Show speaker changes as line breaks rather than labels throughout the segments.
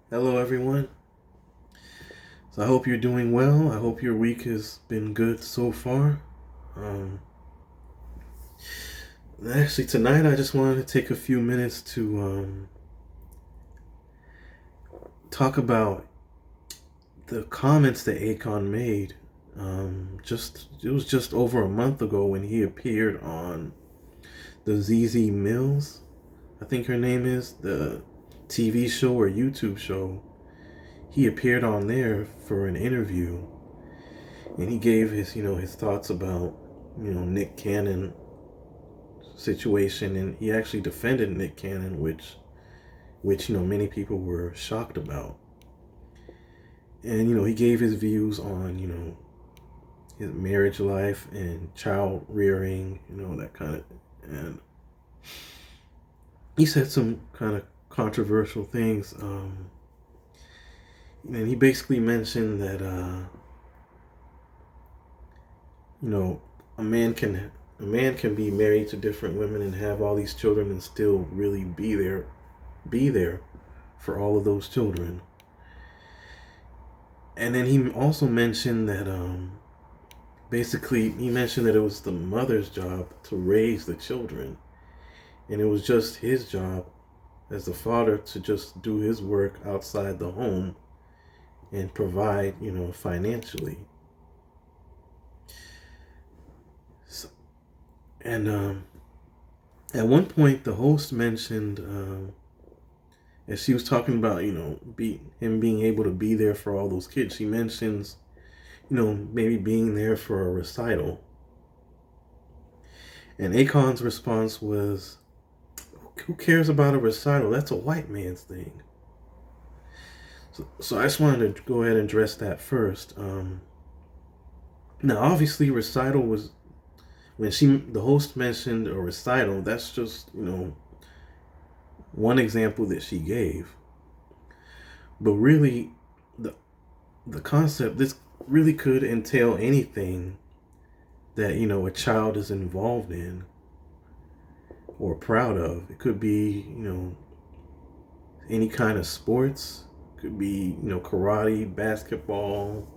Hello, everyone. So I hope you're doing well. I hope your week has been good so far. Um, Actually, tonight I just wanted to take a few minutes to talk about the comments that Akon made. It was just over a month ago when he appeared on the Zeze Mills, I think her name is, the TV show or YouTube show. He appeared on there for an interview, and he gave his thoughts about Nick Cannon situation, and he actually defended Nick Cannon, which many people were shocked about. And he gave his views on his marriage life and child rearing, that kind of, and he said some kind of controversial things. And he basically mentioned that you know a man can be married to different women and have all these children and still really be there for all of those children. And then he also mentioned that basically he mentioned that it was the mother's job to raise the children, and it was just his job as the father to just do his work outside the home and provide, financially. So, and at one point, the host mentioned, as she was talking about, him being able to be there for all those kids, she mentions, maybe being there for a recital. And Akon's response was, "Who cares about a recital? That's a white man's thing." So I just wanted to go ahead and address that first. Now, obviously, recital was when the host mentioned a recital. That's just one example that she gave. But really, the the concept, this really could entail anything that a child is involved in or proud of. It could be any kind of sports. It could be karate, basketball,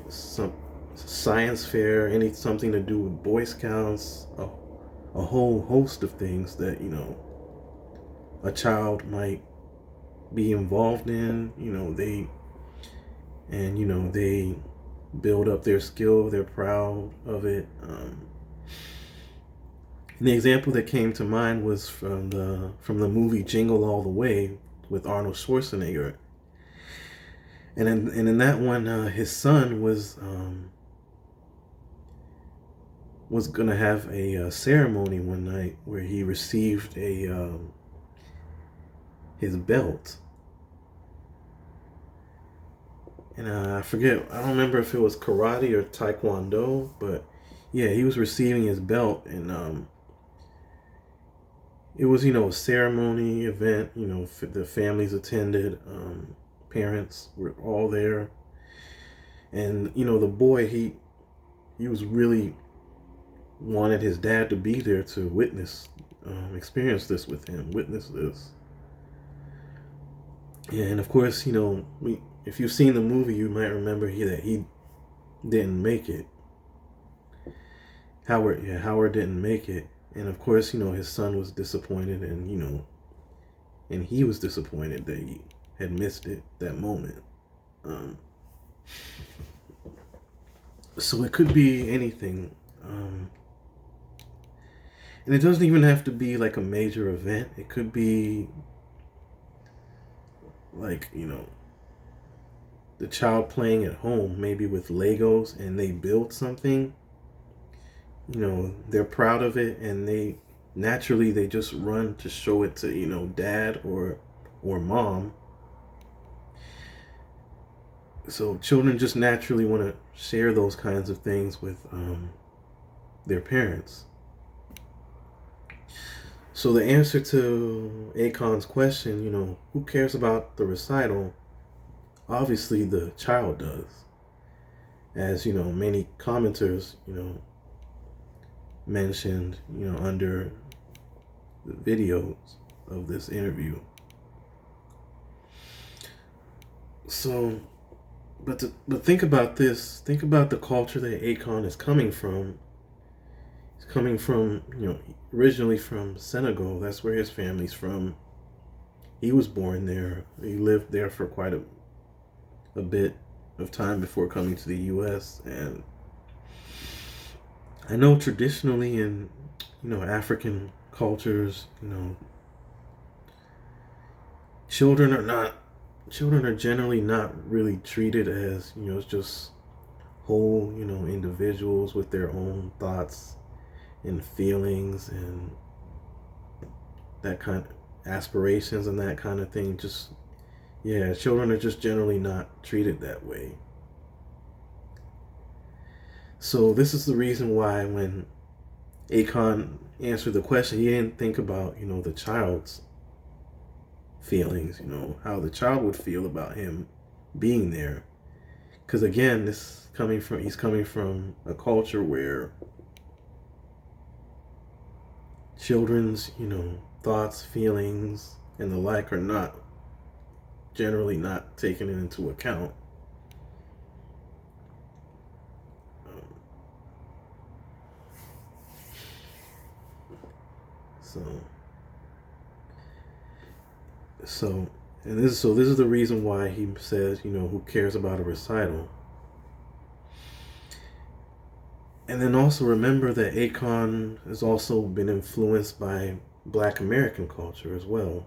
some science fair, something to do with Boy Scouts, a whole host of things that a child might be involved in. They build up their skill. They're proud of it. And the example that came to mind was from the movie Jingle All the Way with Arnold Schwarzenegger. And in that one, his son was gonna have a ceremony one night where he received his belt. And I forget, I don't remember if it was karate or taekwondo, but yeah, he was receiving his belt, and it was a ceremony event. The families attended, parents were all there, and the boy, he was really wanted his dad to be there to experience this with him, witness this. Yeah, and of course, if you've seen the movie, you might remember that he didn't make it. Howard didn't make it, and of course, his son was disappointed, and he was disappointed that he had missed it, that moment. Um, so it could be anything, and it doesn't even have to be like a major event. It could be like the child playing at home, maybe with Legos, and they build something. They're proud of it, and they just run to show it to dad or mom. So children just naturally want to share those kinds of things with their parents. So the answer to Akon's question, who cares about the recital? Obviously, the child does, as many commenters mentioned under the videos of this interview. So, but think about this. Think about the culture that Akon is coming from. He's coming from, originally from Senegal. That's where his family's from. He was born there. He lived there for quite a bit of time before coming to the U.S. And I know traditionally in, African cultures, children are not children are generally not really treated as, just whole, individuals with their own thoughts and feelings and that kind of aspirations and that kind of thing. Just, yeah, children are just generally not treated that way. So this is the reason why when Akon answered the question, he didn't think about, the child's feelings, how the child would feel about him being there. Because again, he's coming from a culture where children's, thoughts, feelings, and the like are not generally not taken into account. Um, so, so, this is the reason why he says, who cares about a recital? And then also remember that Akon has also been influenced by Black American culture as well.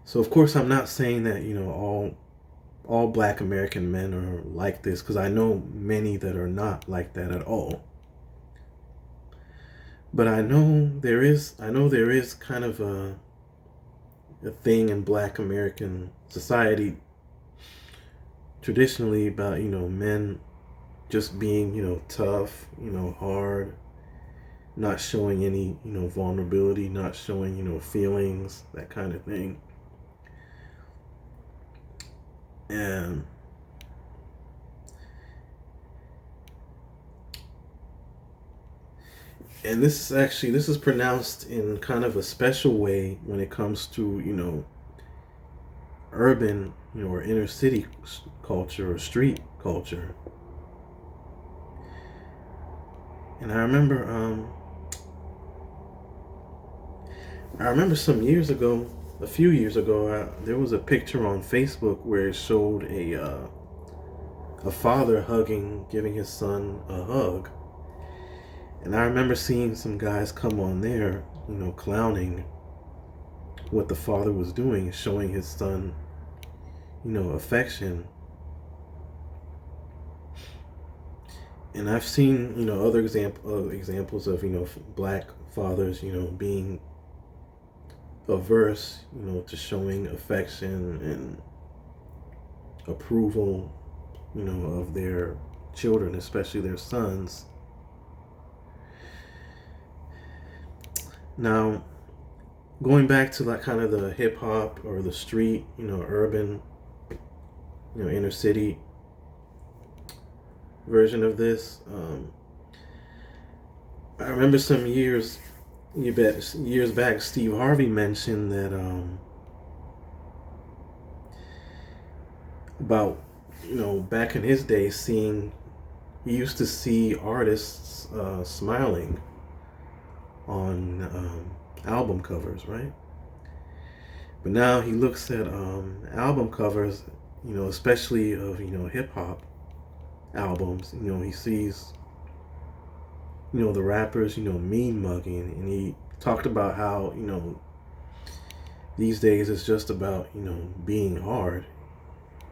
So of course I'm not saying that all Black American men are like this, because I know many that are not like that at all. But I know there is kind of a thing in Black American society traditionally about men just being tough, hard, not showing any vulnerability, not showing feelings, that kind of thing. And this is pronounced in kind of a special way when it comes to urban or inner city culture or street culture. And I remember a few years ago, there was a picture on Facebook where it showed a father giving his son a hug. And I remember seeing some guys come on there, clowning what the father was doing, showing his son, affection. And I've seen, other examples of, black fathers, being averse, to showing affection and approval, of their children, especially their sons. Now, going back to like kind of the hip hop or the street, urban, inner city version of this, I remember some years back, Steve Harvey mentioned that about back in his day, he used to see artists smiling on album covers, right? But now he looks at album covers, especially of hip hop albums. He sees the rappers mean mugging, and he talked about how these days it's just about being hard.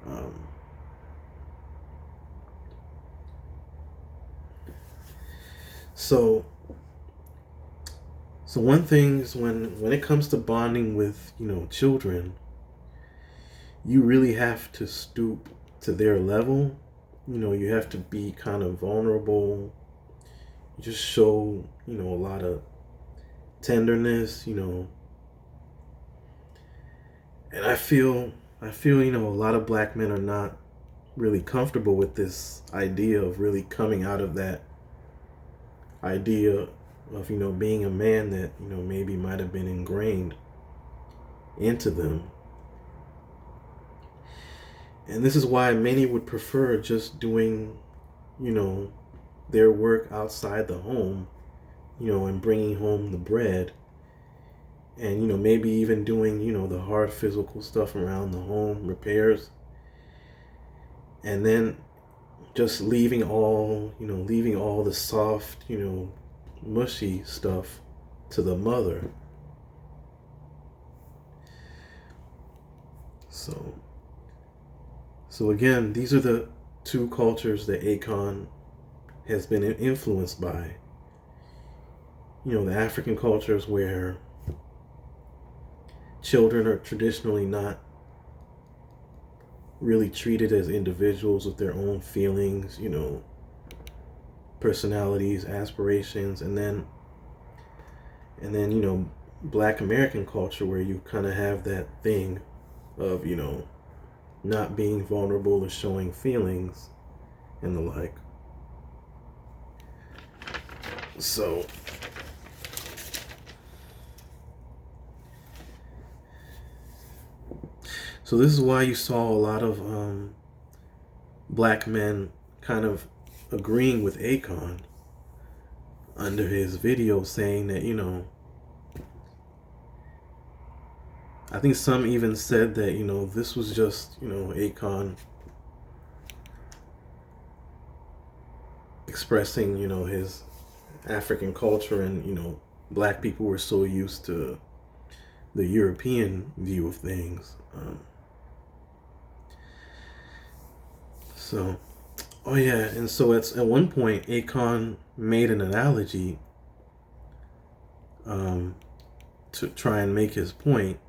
Um, so So one thing is when it comes to bonding with children, you really have to stoop to their level. You have to be kind of vulnerable. You just show a lot of tenderness. And I feel a lot of black men are not really comfortable with this idea of really coming out of that idea of being a man that maybe might have been ingrained into them. And this is why many would prefer just doing, you know, their work outside the home, and bringing home the bread, and maybe even doing the hard physical stuff around the home, repairs, and then just leaving all the soft, mushy stuff to the mother. So again, these are the two cultures that Akon has been influenced by. The African cultures where children are traditionally not really treated as individuals with their own feelings, personalities, aspirations, and then Black American culture where you kind of have that thing of not being vulnerable or showing feelings and the like. So this is why you saw a lot of black men kind of agreeing with Akon under his video, saying that, I think some even said that, this was just, Akon expressing, his African culture, and, black people were so used to the European view of things. And so at one point, Akon made an analogy to try and make his point.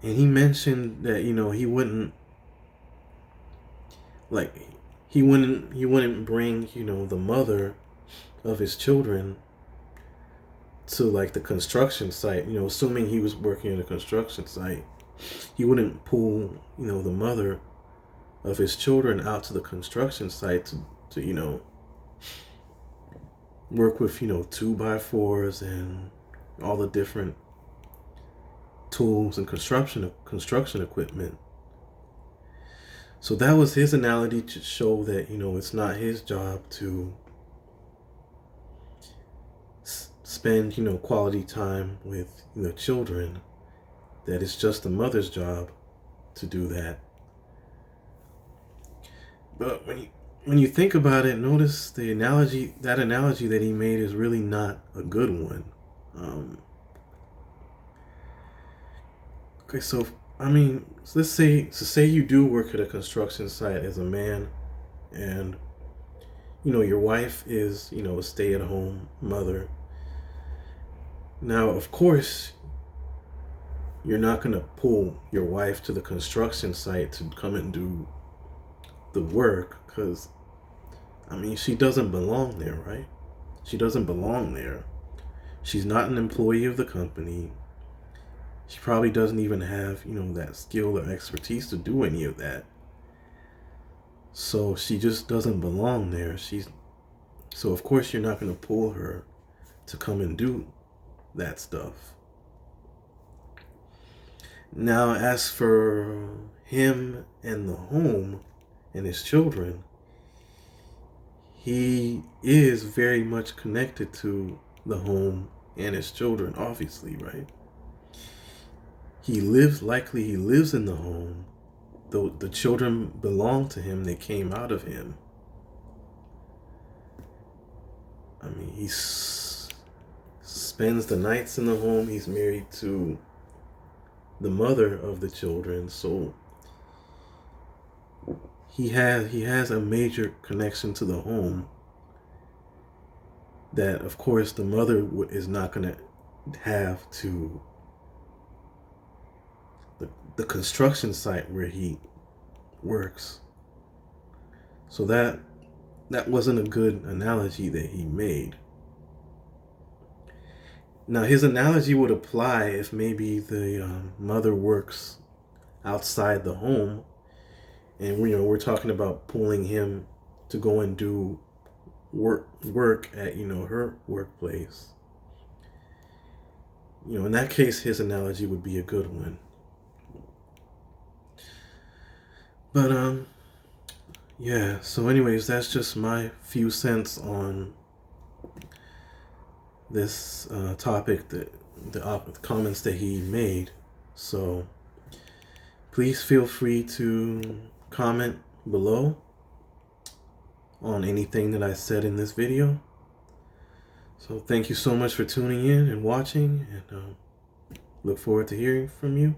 And he mentioned that, he wouldn't bring, the mother of his children to like the construction site, assuming he was working at a construction site. He wouldn't pull, the mother of his children out to the construction site to work with, 2x4s and all the different tools and construction equipment. So that was his analogy to show that, it's not his job to spend, quality time with, children, that it's just the mother's job to do that. But when you think about it, notice that analogy that he made is really not a good one. Okay, so let's say you do work at a construction site as a man, and your wife is a stay-at-home mother. Now, of course, you're not gonna pull your wife to the construction site to come and do the work, because she doesn't belong there, right? She doesn't belong there. She's not an employee of the company. She probably doesn't even have that skill or expertise to do any of that. So she just doesn't belong there. So of course you're not going to pull her to come and do that stuff. Now, as for him and the home and his children, he is very much connected to the home and his children, obviously, right? He lives in the home, though the children belong to him. They came out of him. He spends the nights in the home. He's married to the mother of the children, so he has a major connection to the home that, of course, the mother is not going to have to the construction site where he works. So that wasn't a good analogy that he made. Now, his analogy would apply if maybe the mother works outside the home, and we're talking about pulling him to go and do work at her workplace. In that case, his analogy would be a good one. But yeah. So, anyways, that's just my few cents on this topic, that the comments that he made. So please feel free to comment below on anything that I said in this video. So thank you so much for tuning in and watching, and look forward to hearing from you.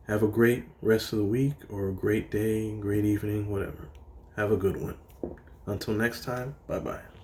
Have a great rest of the week, or a great day, great evening, whatever. Have a good one. Until next time, bye-bye.